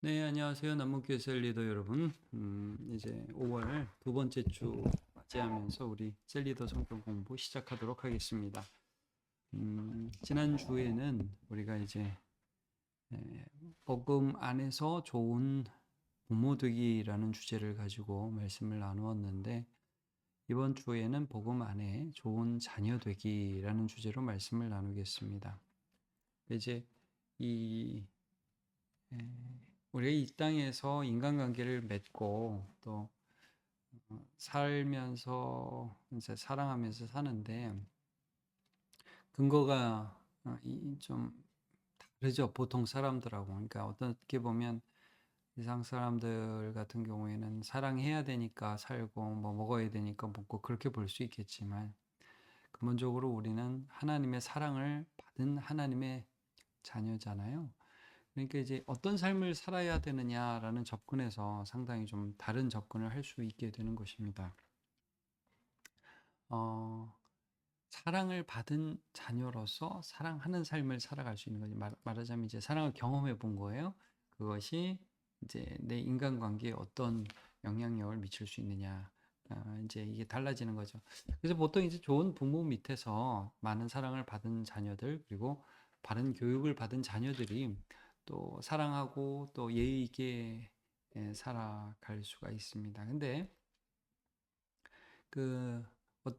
네, 안녕하세요. 남문교회 셀리더 여러분. 이제 5월 두 번째 주 맞이하면서 우리 셀리더 성경 공부 시작하도록 하겠습니다. 지난 주에는 우리가 이제 복음 안에서 좋은 부모 되기라는 주제를 가지고 말씀을 나누었는데, 이번 주에는 복음 안에 좋은 자녀 되기라는 주제로 말씀을 나누겠습니다. 이제 이 에, 우리가 이 땅에서 인간관계를 맺고 또 살면서 이제 사랑하면서 사는데 근거가 좀 다르죠. 보통 사람들하고. 그러니까 어떻게 보면 이상 사람들 같은 경우에는 사랑해야 되니까 살고 뭐 먹어야 되니까 먹고 그렇게 볼 수 있겠지만, 근본적으로 우리는 하나님의 사랑을 받은 하나님의 자녀잖아요. 그러니까 이제 어떤 삶을 살아야 되느냐라는 접근에서 상당히 좀 다른 접근을 할 수 있게 되는 것입니다. 어, 사랑을 받은 자녀로서 사랑하는 삶을 살아갈 수 있는 거지. 말하자면 이제 사랑을 경험해 본 거예요. 그것이 이제 내 인간관계에 어떤 영향력을 미칠 수 있느냐. 이제 이게 달라지는 거죠. 그래서 보통 이제 좋은 부모 밑에서 많은 사랑을 받은 자녀들, 그리고 바른 교육을 받은 자녀들이 또 사랑하고 또 예의 있게 살아갈 수가 있습니다. 근데 그 어,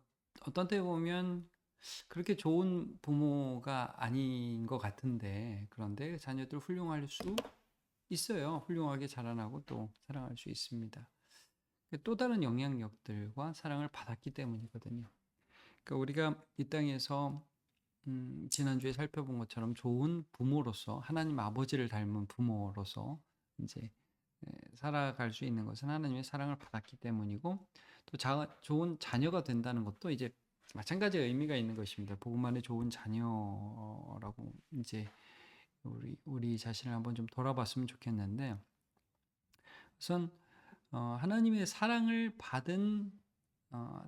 어떤 때 보면 그렇게 좋은 부모가 아닌 것 같은데, 그런데 자녀들 훌륭할 수 있어요. 훌륭하게 자라나고 또 사랑할 수 있습니다. 또 다른 영향력들과 사랑을 받았기 때문이거든요. 그러니까 우리가 이 땅에서 지난주에 살펴본 것처럼 좋은 부모로서, 하나님 아버지를 닮은 부모로서 이제 살아갈 수 있는 것은 하나님의 사랑을 받았기 때문이고, 또 좋은 자녀가 된다는 것도 이제 마찬가지 의미가 있는 것입니다. 복음 안에 좋은 자녀라고 이제 우리 자신을 한번 좀 돌아봤으면 좋겠는데, 우선 하나님의 사랑을 받은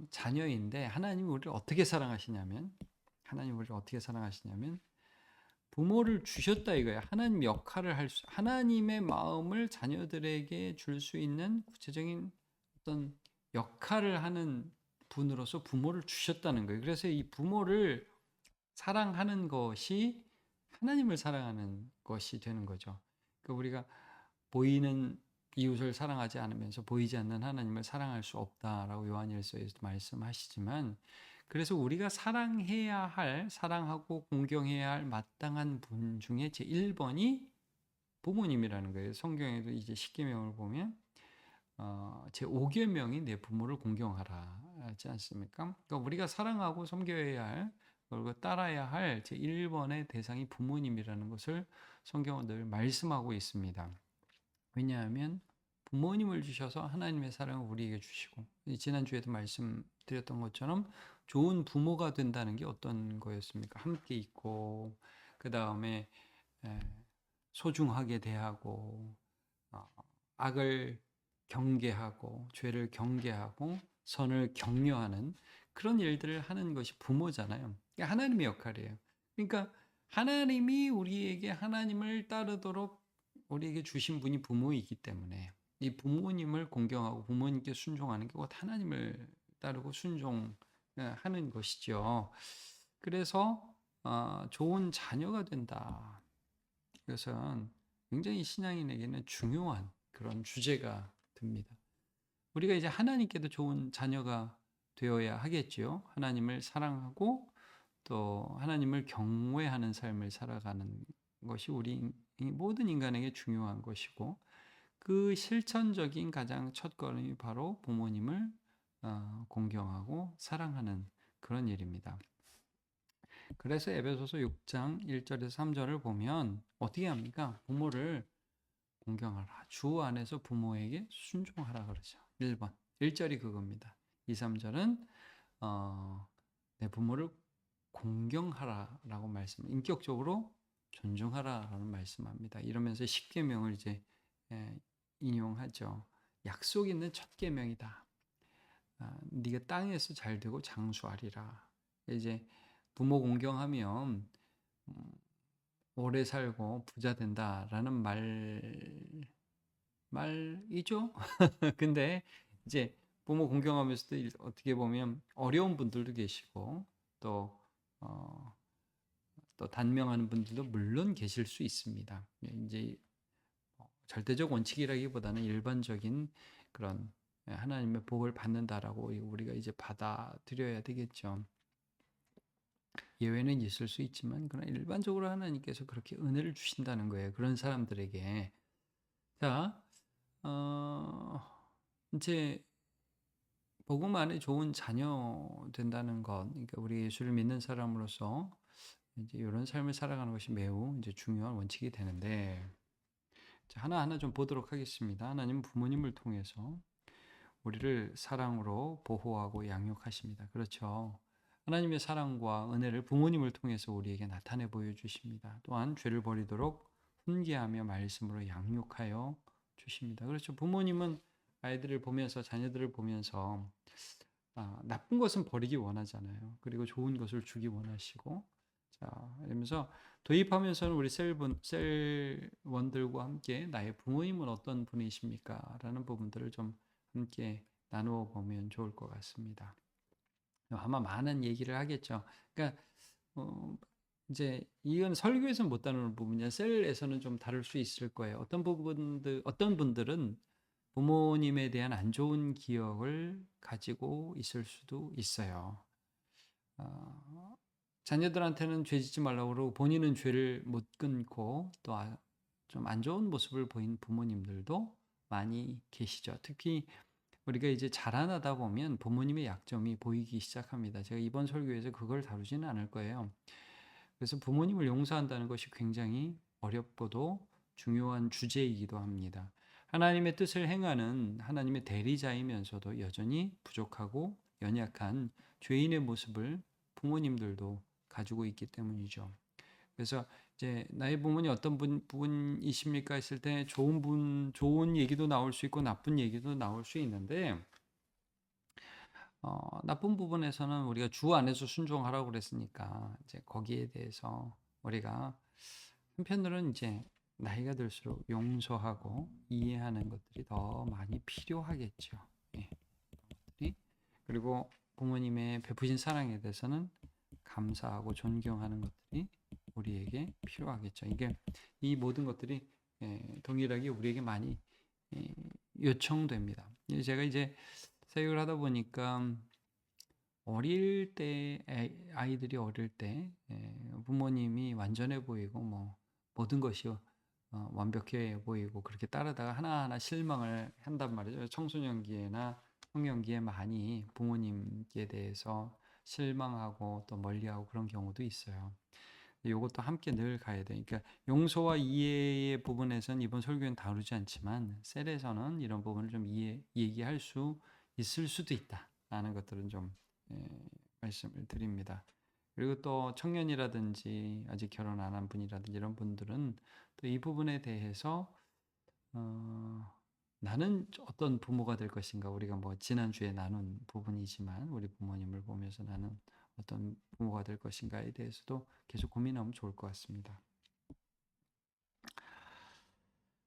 자녀인데, 하나님 우리를 어떻게 사랑하시냐면 부모를 주셨다 이거예요. 하나님 역할을 하나님의 마음을 자녀들에게 줄 수 있는 구체적인 어떤 역할을 하는 분으로서 부모를 주셨다는 거예요. 그래서 이 부모를 사랑하는 것이 하나님을 사랑하는 것이 되는 거죠. 그러니까 우리가 보이는 이웃을 사랑하지 않으면서 보이지 않는 하나님을 사랑할 수 없다라고 요한일서에서 말씀하시지만, 그래서 우리가 사랑하고 공경해야 할 마땅한 분 중에 제 1번이 부모님이라는 거예요. 성경에도 이제 십계명을 보면 제 5계명이 내 부모를 공경하라 하지 않습니까? 그러니까 우리가 사랑하고 섬겨야 할, 그리고 따라야 할 제 1번의 대상이 부모님이라는 것을 성경은 늘 말씀하고 있습니다. 왜냐하면 부모님을 주셔서 하나님의 사랑을 우리에게 주시고, 지난주에도 말씀드렸던 것처럼 좋은 부모가 된다는 게 어떤 거였습니까? 함께 있고, 그 다음에 소중하게 대하고, 어, 악을 경계하고, 죄를 경계하고, 선을 격려하는 그런 일들을 하는 것이 부모잖아요. 그러니까 하나님의 역할이에요. 그러니까 하나님이 우리에게 하나님을 따르도록 우리에게 주신 분이 부모이기 때문에 이 부모님을 공경하고 부모님께 순종하는 게 곧 하나님을 따르고 순종하는 것이죠. 그래서 좋은 자녀가 된다. 이것은 굉장히 신앙인에게는 중요한 그런 주제가 됩니다. 우리가 이제 하나님께도 좋은 자녀가 되어야 하겠지요. 하나님을 사랑하고 또 하나님을 경외하는 삶을 살아가는 것이 우리 모든 인간에게 중요한 것이고, 그 실천적인 가장 첫걸음이 바로 부모님을 공경하고 사랑하는 그런 일입니다. 그래서 에베소서 6장 1절에서 3절을 보면 어떻게 합니까? 부모를 공경하라. 주 안에서 부모에게 순종하라 그러죠. 1번. 1절이 그겁니다. 2, 3절은 내 부모를 공경하라라고 인격적으로 존중하라라는 말씀합니다. 이러면서 십계명을 이제 인용하죠. 약속 있는 첫 계명이다. 네가 땅에서 잘 되고 장수하리라. 이제 부모 공경하면 오래 살고 부자 된다라는 말이죠. 근데 이제 부모 공경하면서도 어떻게 보면 어려운 분들도 계시고 또 어, 또 단명하는 분들도 물론 계실 수 있습니다. 이제 절대적 원칙이라기보다는 일반적인 그런 하나님의 복을 받는다라고 우리가 이제 받아들여야 되겠죠. 예외는 있을 수 있지만 그러나 일반적으로 하나님께서 그렇게 은혜를 주신다는 거예요. 그런 사람들에게. 자, 어, 이제 복음 안에 좋은 자녀 된다는 것, 그러니까 우리 예수를 믿는 사람으로서 이제 이런 삶을 살아가는 것이 매우 이제 중요한 원칙이 되는데, 자, 하나하나 좀 보도록 하겠습니다. 하나님 부모님을 통해서 우리를 사랑으로 보호하고 양육하십니다. 그렇죠. 하나님의 사랑과 은혜를 부모님을 통해서 우리에게 나타내 보여주십니다. 또한 죄를 버리도록 훈계하며 말씀으로 양육하여 주십니다. 그렇죠. 부모님은 아이들을 보면서 자녀들을 보면서 나쁜 것은 버리기 원하잖아요. 그리고 좋은 것을 주기 원하시고 자, 이러면서 도입하면서는 우리 셀원들과 함께 나의 부모님은 어떤 분이십니까? 라는 부분들을 좀 함께 나누어 보면 좋을 것 같습니다. 아마 많은 얘기를 하겠죠. 그러니까 어, 이제 이건 설교에서는 못 다루는 부분이야. 셀에서는 좀 다룰 수 있을 거예요. 어떤 분들은 부모님에 대한 안 좋은 기억을 가지고 있을 수도 있어요. 어, 자녀들한테는 죄 짓지 말라고 그러고 본인은 죄를 못 끊고 또 좀 안 좋은 모습을 보인 부모님들도 많이 계시죠. 특히 우리가 이제 자라나다 보면 부모님의 약점이 보이기 시작합니다. 제가 이번 설교에서 그걸 다루지는 않을 거예요. 그래서 부모님을 용서한다는 것이 굉장히 어렵고도 중요한 주제이기도 합니다. 하나님의 뜻을 행하는 하나님의 대리자이면서도 여전히 부족하고 연약한 죄인의 모습을 부모님들도 가지고 있기 때문이죠. 그래서 이제 나의 부모님 어떤 분이십니까 했을 때 좋은 얘기도 나올 수 있고 나쁜 얘기도 나올 수 있는데 나쁜 부분에서는 우리가 주 안에서 순종하라고 그랬으니까 이제 거기에 대해서 우리가 한편으로는 이제 나이가 들수록 용서하고 이해하는 것들이 더 많이 필요하겠죠. 예. 그리고 부모님의 베푸신 사랑에 대해서는 감사하고 존경하는 것들이 우리에게 필요하겠죠. 이게 이 모든 것들이 동일하게 우리에게 많이 요청됩니다. 제가 이제 사역을 하다 보니까 어릴 때 아이들이 어릴 때 부모님이 완전해 보이고 뭐 모든 것이 완벽해 보이고 그렇게 따르다가 하나하나 실망을 한단 말이죠. 청소년기나 청년기에 많이 부모님께 대해서 실망하고 또 멀리하고 그런 경우도 있어요. 이것도 함께 늘 가야 돼. 그러니까 용서와 이해의 부분에서는 이번 설교는 다루지 않지만 셀에서는 이런 부분을 좀 얘기할 수 있을 수도 있다라는 것들은 좀 예, 말씀을 드립니다. 그리고 또 청년이라든지 아직 결혼 안 한 분이라든지 이런 분들은 또 이 부분에 대해서 어, 나는 어떤 부모가 될 것인가 우리가 뭐 지난주에 나눈 부분이지만 우리 부모님을 보면서 나는 어떤 부모가 될 것인가에 대해서도 계속 고민하면 좋을 것 같습니다.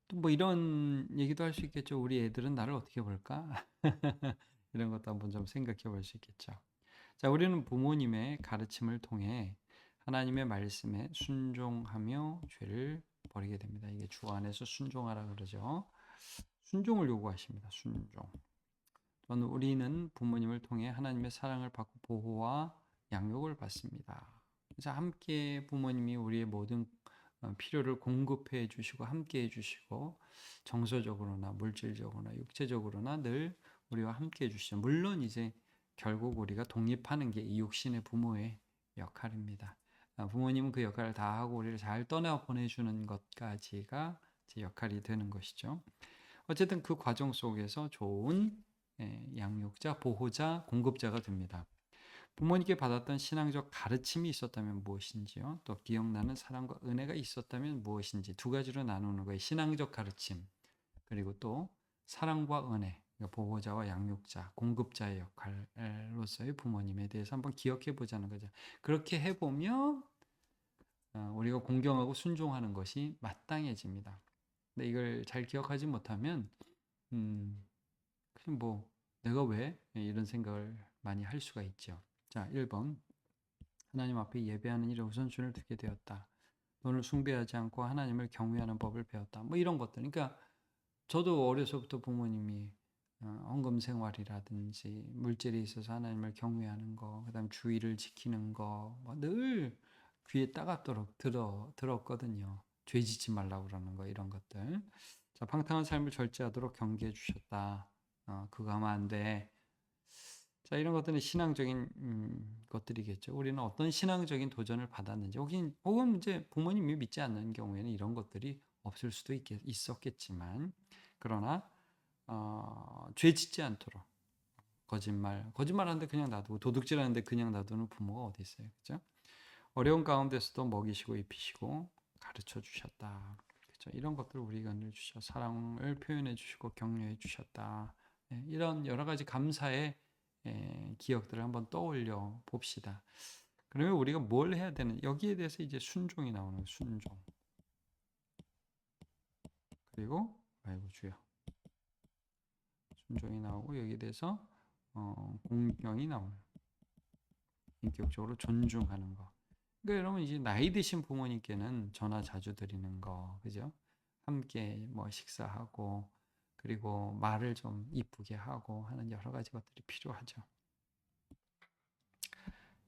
또 뭐 이런 얘기도 할 수 있겠죠. 우리 애들은 나를 어떻게 볼까? 이런 것도 한번 좀 생각해 볼 수 있겠죠. 자, 우리는 부모님의 가르침을 통해 하나님의 말씀에 순종하며 죄를 버리게 됩니다. 이게 주 안에서 순종하라 그러죠. 순종을 요구하십니다. 순종. 또는 우리는 부모님을 통해 하나님의 사랑을 받고 보호와 양육을 받습니다. 그래서 함께 부모님이 우리의 모든 필요를 공급해 주시고 함께 해 주시고 정서적으로나 물질적으로나 육체적으로나 늘 우리와 함께 해 주시죠. 물론 이제 결국 우리가 독립하는 게 이 육신의 부모의 역할입니다. 부모님은 그 역할을 다 하고 우리를 잘 떠나 보내주는 것까지가 제 역할이 되는 것이죠. 어쨌든 그 과정 속에서 좋은 양육자, 보호자, 공급자가 됩니다. 부모님께 받았던 신앙적 가르침이 있었다면 무엇인지요? 또 기억나는 사랑과 은혜가 있었다면 무엇인지 두 가지로 나누는 거예요. 신앙적 가르침 그리고 또 사랑과 은혜, 그러니까 보호자와 양육자, 공급자의 역할로서의 부모님에 대해서 한번 기억해 보자는 거죠. 그렇게 해보면 우리가 공경하고 순종하는 것이 마땅해집니다. 근데 이걸 잘 기억하지 못하면 음, 그냥 뭐 내가 왜 이런 생각을 많이 할 수가 있죠. 자, 1번. 하나님 앞에 예배하는 일에 우선순위를 두게 되었다. 돈을 숭배하지 않고 하나님을 경외하는 법을 배웠다. 뭐 이런 것들. 그러니까 저도 어려서부터 부모님이 헌금 생활이라든지 물질에 있어서 하나님을 경외하는 거, 그다음 주의를 지키는 거, 뭐 늘 귀에 따갑도록 들었거든요. 죄 짓지 말라고 그러는 거 이런 것들. 자, 방탕한 삶을 절제하도록 경계해 주셨다. 그거 하면 안 돼. 자, 이런 것들은 신앙적인 것들이겠죠. 우리는 어떤 신앙적인 도전을 받았는지, 혹은 이제 부모님이 믿지 않는 경우에는 이런 것들이 없을 수도 있었겠지만, 그러나 죄 짓지 않도록 거짓말하는데 그냥 놔두고 도둑질하는데 그냥 놔두는 부모가 어디 있어요, 그렇죠? 어려운 가운데서도 먹이시고 입히시고 가르쳐 주셨다. 그렇죠? 이런 것들 우리가 늘 주셔 사랑을 표현해 주시고 격려해 주셨다. 이런 여러 가지 감사의 기억들을 한번 떠올려 봅시다. 그러면 우리가 뭘 해야 되는 여기에 대해서 이제 순종이 나오는 순종. 그리고 아이고 주여. 순종이 나오고 여기에 대해서 공경이 나오는 인격적으로 존중하는 거. 그러니까 여러분 이제 나이 드신 부모님께는 전화 자주 드리는 거, 그죠? 함께 뭐 식사하고 그리고 말을 좀 이쁘게 하고 하는 여러 가지 것들이 필요하죠.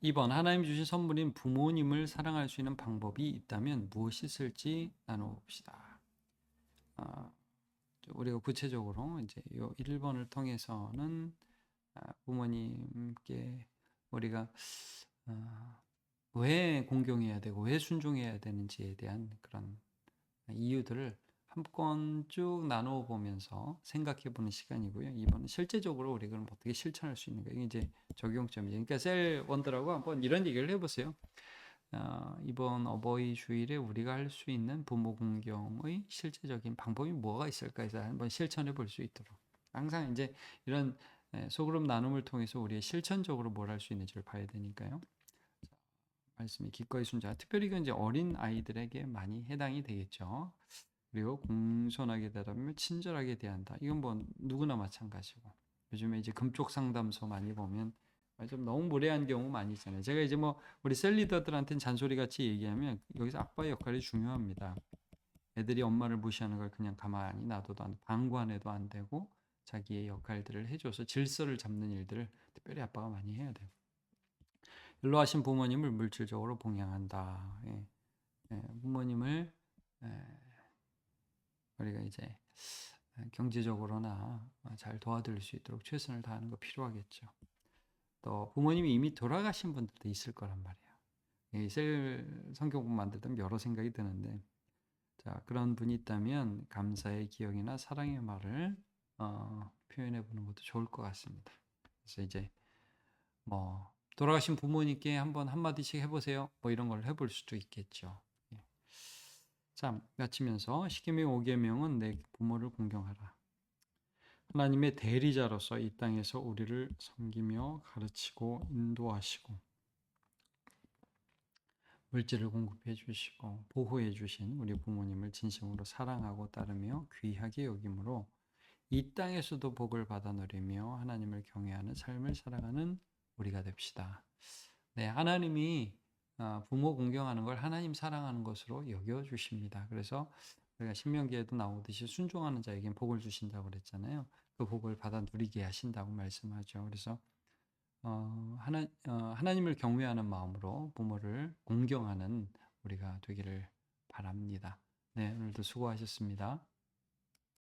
2번 하나님 주신 선물인 부모님을 사랑할 수 있는 방법이 있다면 무엇이 있을지 나눠봅시다. 우리가 구체적으로 이제 요 1번을 통해서는 부모님께 우리가 왜 공경해야 되고 왜 순종해야 되는지에 대한 그런 이유들을 한번 쭉 나누어 보면서 생각해 보는 시간이고요. 이번은 실제적으로 우리가 어떻게 실천할 수 있는가. 이게 이제 적용점이죠. 그러니까 셀 원더라고 한번 이런 얘기를 해보세요. 이번 어버이 주일에 우리가 할 수 있는 부모 공경의 실제적인 방법이 뭐가 있을까 해서 한번 실천해 볼 수 있도록. 항상 이제 이런 소그룹 나눔을 통해서 우리의 실천적으로 뭘 할 수 있는지를 봐야 되니까요. 말씀이 기꺼이 순자. 특별히 이제 어린 아이들에게 많이 해당이 되겠죠. 그리고 공손하게 대하며 친절하게 대한다. 이건 뭐 누구나 마찬가지고. 요즘에 이제 금쪽 상담소 많이 보면 좀 너무 무례한 경우 많이 있잖아요. 제가 이제 뭐 우리 셀리더들한테는 잔소리 같이 얘기하면 여기서 아빠의 역할이 중요합니다. 애들이 엄마를 무시하는 걸 그냥 가만히 놔둬도 방관해도 안 되고 자기의 역할들을 해줘서 질서를 잡는 일들을 특별히 아빠가 많이 해야 돼요. 연로하신 부모님을 물질적으로 봉양한다. 부모님을 우리가 이제 경제적으로나 잘 도와드릴 수 있도록 최선을 다하는 거 필요하겠죠. 또 부모님이 이미 돌아가신 분들도 있을 거란 말이에요. 셀 성경문 만들던 여러 생각이 드는데, 자 그런 분이 있다면 감사의 기억이나 사랑의 말을 표현해 보는 것도 좋을 것 같습니다. 그래서 이제 뭐 돌아가신 부모님께 한번 한마디씩 해보세요. 뭐 이런 걸 해볼 수도 있겠죠. 자, 마치면서 십계명 5계명은 내 부모를 공경하라. 하나님의 대리자로서 이 땅에서 우리를 섬기며 가르치고 인도하시고 물질을 공급해 주시고 보호해 주신 우리 부모님을 진심으로 사랑하고 따르며 귀하게 여김으로 이 땅에서도 복을 받아 누리며 하나님을 경외하는 삶을 살아가는 우리가 됩시다. 네, 하나님이 부모 공경하는 걸 하나님 사랑하는 것으로 여겨 주십니다. 그래서 우리가 신명기에도 나오듯이 순종하는 자에겐 복을 주신다고 그랬잖아요. 그 복을 받아 누리게 하신다고 말씀하죠. 그래서 하나님을 경외하는 마음으로 부모를 공경하는 우리가 되기를 바랍니다. 네, 오늘도 수고하셨습니다.